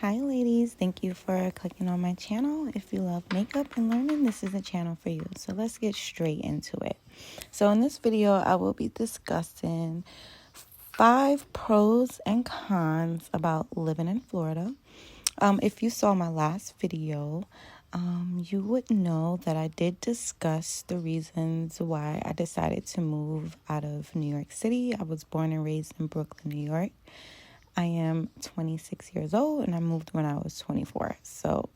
Hi ladies, thank you for clicking on my channel. If you love makeup and learning, this is a channel for you. So let's get straight into it. So in this video, I will be discussing 5 pros and cons about living in Florida. If you saw my last video, you would know that I did discuss the reasons why I decided to move out of New York City. I was born and raised in Brooklyn, New York. I am 26 years old and I moved when I was 24. So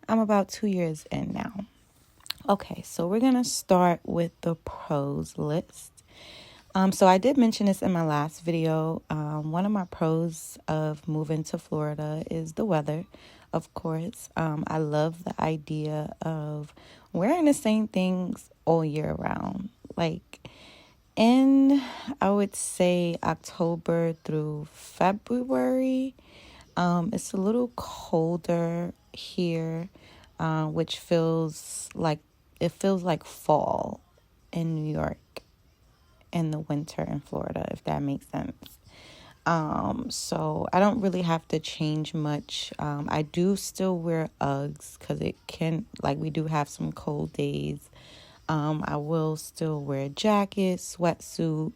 I'm about 2 years in now. Okay, so we're going to start with the pros list. So I did mention this in my last video. One of my pros of moving to Florida is the weather, of course. I love the idea of wearing the same things all year round. Like in, I would say, October through February, it's a little colder here, which feels like fall in New York in the winter in Florida, if that makes sense. So I don't really have to change much. I do still wear Uggs because we do have some cold days. I will still wear a jacket, sweatsuit.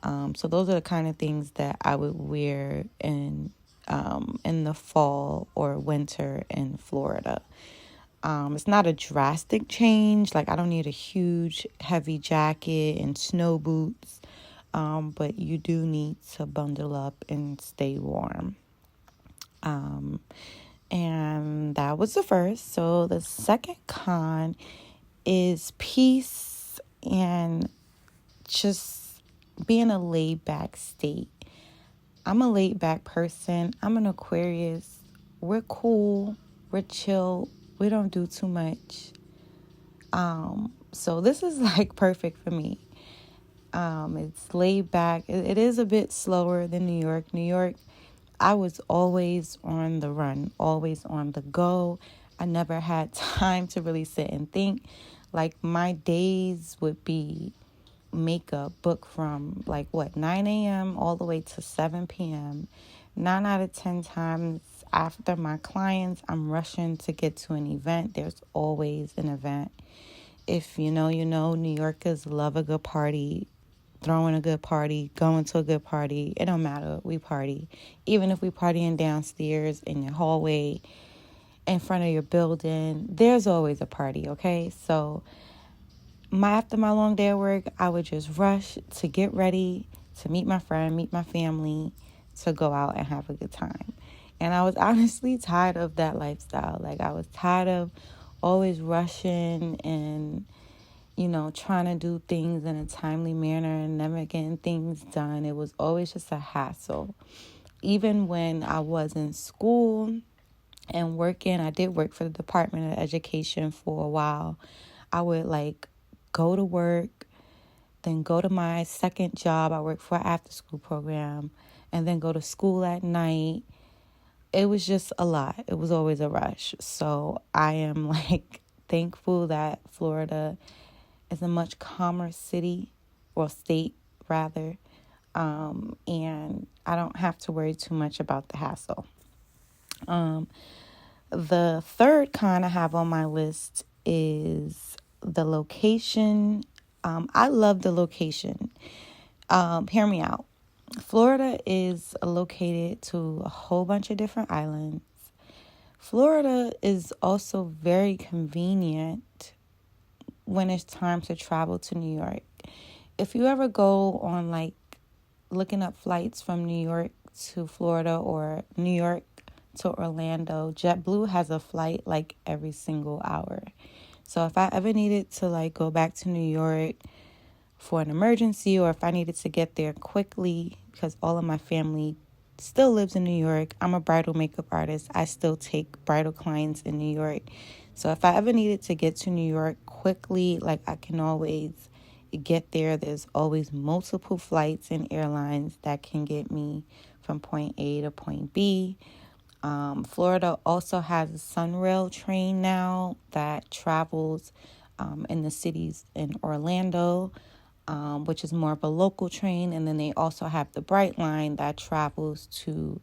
So those are the kind of things that I would wear in the fall or winter in Florida. It's not a drastic change. Like I don't need a huge, heavy jacket and snow boots. But you do need to bundle up and stay warm. And that was the first. So the second con is peace and just being a laid back state. I'm a laid back person. I'm an Aquarius. We're cool. We're chill. We don't do too much. So this is like perfect for me. It's laid back. It is a bit slower than New York. New York, I was always on the run, always on the go. I never had time to really sit and think. Like my days would be makeup booked from 9 a.m. all the way to 7 p.m. 9 out of 10 times after my clients, I'm rushing to get to an event. There's always an event. If you know, New Yorkers love a good party, throwing a good party, going to a good party. It don't matter. We party. Even if we partying downstairs in your hallway, in front of your building, there's always a party, okay? So after my long day at work, I would just rush to get ready, to meet my friend, meet my family, to go out and have a good time. And I was honestly tired of that lifestyle. Like I was tired of always rushing and trying to do things in a timely manner and never getting things done. It was always just a hassle. Even when I was in school and working, I did work for the Department of Education for a while. I would go to work, then go to my second job. I worked for an after-school program, and then go to school at night. It was just a lot. It was always a rush. So I am thankful that Florida is a much calmer city, or state rather, and I don't have to worry too much about the hassle. The third con I have on my list is the location. I love the location. Hear me out. Florida is located to a whole bunch of different islands. Florida is also very convenient when it's time to travel to New York. If you ever go on looking up flights from New York to Florida or New York to Orlando, JetBlue has a flight every single hour. So if I ever needed to go back to New York for an emergency, or if I needed to get there quickly because all of my family still lives in New York, I'm a bridal makeup artist. I still take bridal clients in New York. So if I ever needed to get to New York quickly, I can always get there. There's always multiple flights and airlines that can get me from point A to point B. Florida also has a Sunrail train now that travels in the cities in Orlando, which is more of a local train. And then they also have the Bright Line that travels to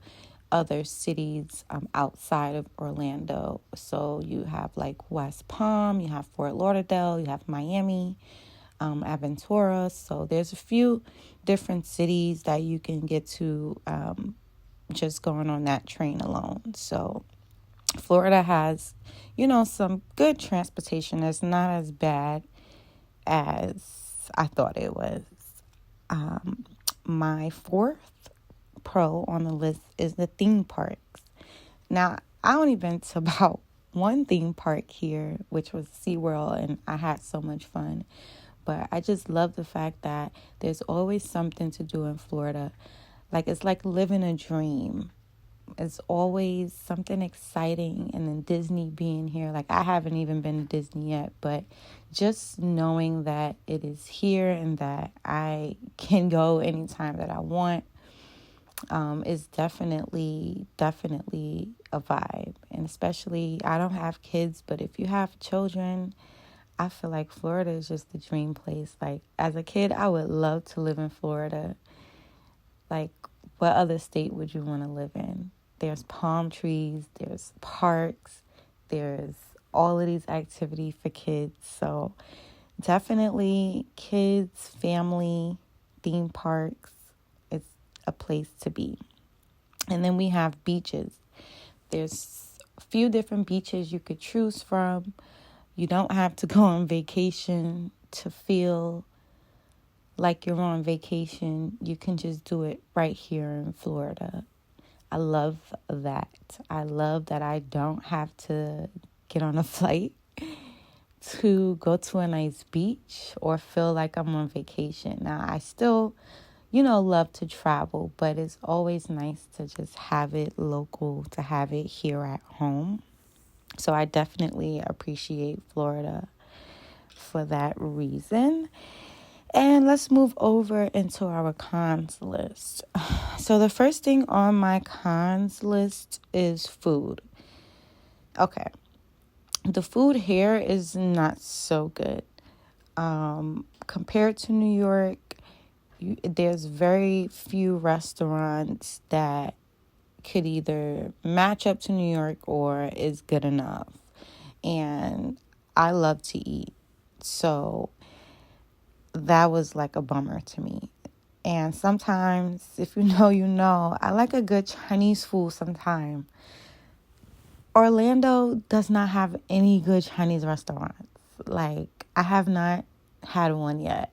other cities outside of Orlando. So you have like West Palm, you have Fort Lauderdale, you have Miami, Aventura. So there's a few different cities that you can get to just going on that train alone. So Florida has, some good transportation. It's not as bad as I thought it was. My fourth pro on the list is the theme parks. Now, I only been to about one theme park here, which was SeaWorld, and I had so much fun. But I just love the fact that there's always something to do in Florida. Like, it's like living a dream. It's always something exciting. And then Disney being here, like, I haven't even been to Disney yet, but just knowing that it is here and that I can go anytime that I want is definitely a vibe. And especially, I don't have kids, but if you have children, I feel like Florida is just the dream place. Like, as a kid, I would love to live in Florida. Like, what other state would you want to live in? There's palm trees, there's parks, there's all of these activities for kids. So definitely kids, family, theme parks, it's a place to be. And then we have beaches. There's a few different beaches you could choose from. You don't have to go on vacation to feel like you're on vacation. You can just do it right here in Florida. I love that. I love that I don't have to get on a flight to go to a nice beach or feel like I'm on vacation. Now, I still, love to travel, but it's always nice to just have it local, to have it here at home. So I definitely appreciate Florida for that reason. And let's move over into our cons list. So the first thing on my cons list is food. Okay. The food here is not so good. Compared to New York, there's very few restaurants that could either match up to New York or is good enough. And I love to eat. So that was like a bummer to me. And sometimes, if you know, I like a good Chinese food sometime. Orlando does not have any good Chinese restaurants. Like, I have not had one yet.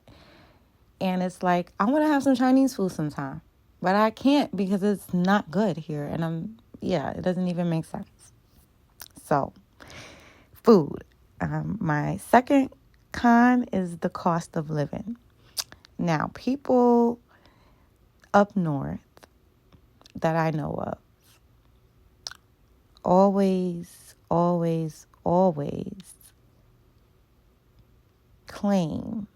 And it's like, I want to have some Chinese food sometime. But I can't because it's not good here. And it doesn't even make sense. So, food. My second con is the cost of living. Now, people up north that I know of always claim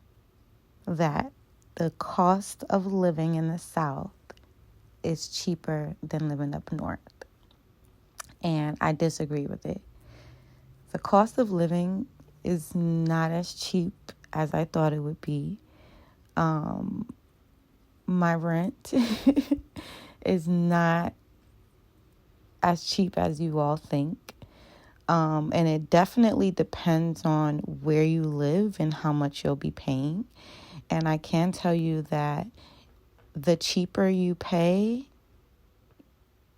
that the cost of living in the South is cheaper than living up north. And I disagree with it. The cost of living is not as cheap as I thought it would be. My rent is not as cheap as you all think. And it definitely depends on where you live and how much you'll be paying. And I can tell you that the cheaper you pay,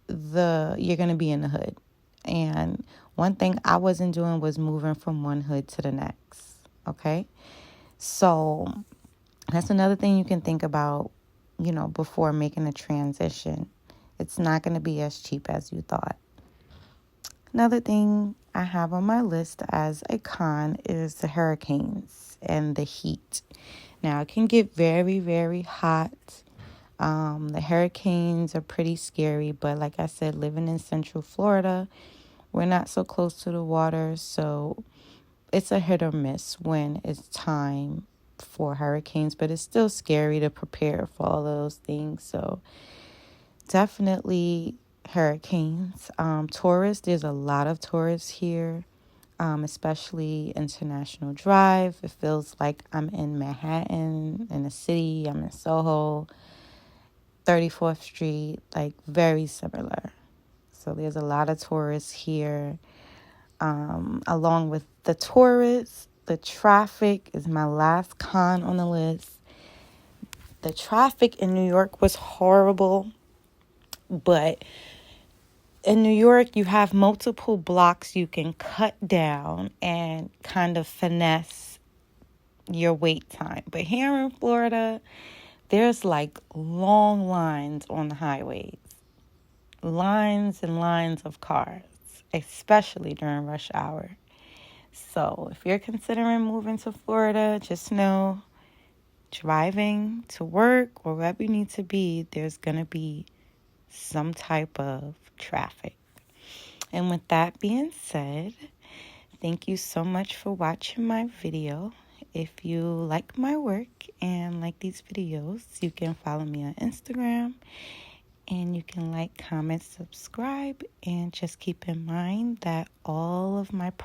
you're going to be in the hood. And one thing I wasn't doing was moving from one hood to the next. Okay? So that's another thing you can think about, before making a transition. It's not going to be as cheap as you thought. Another thing I have on my list as a con is the hurricanes and the heat. Now, it can get very, very hot. The hurricanes are pretty scary, but like I said, living in Central Florida, we're not so close to the water, so it's a hit or miss when it's time for hurricanes, but it's still scary to prepare for all those things. So definitely hurricanes. Tourists, there's a lot of tourists here, especially International Drive. It feels like I'm in Manhattan, in the city. I'm in Soho, 34th Street, like very similar. So there's a lot of tourists here. Along with the tourists, the traffic is my last con on the list. The traffic in New York was horrible, but in New York, you have multiple blocks you can cut down and kind of finesse your wait time. But here in Florida, there's like long lines on the highways. Lines and lines of cars, especially during rush hour. So if you're considering moving to Florida, just know driving to work or wherever you need to be, there's going to be some type of traffic. And with that being said, thank you so much for watching my video. If you like my work and like these videos, you can follow me on Instagram. And you can like, comment, subscribe, and just keep in mind that all of my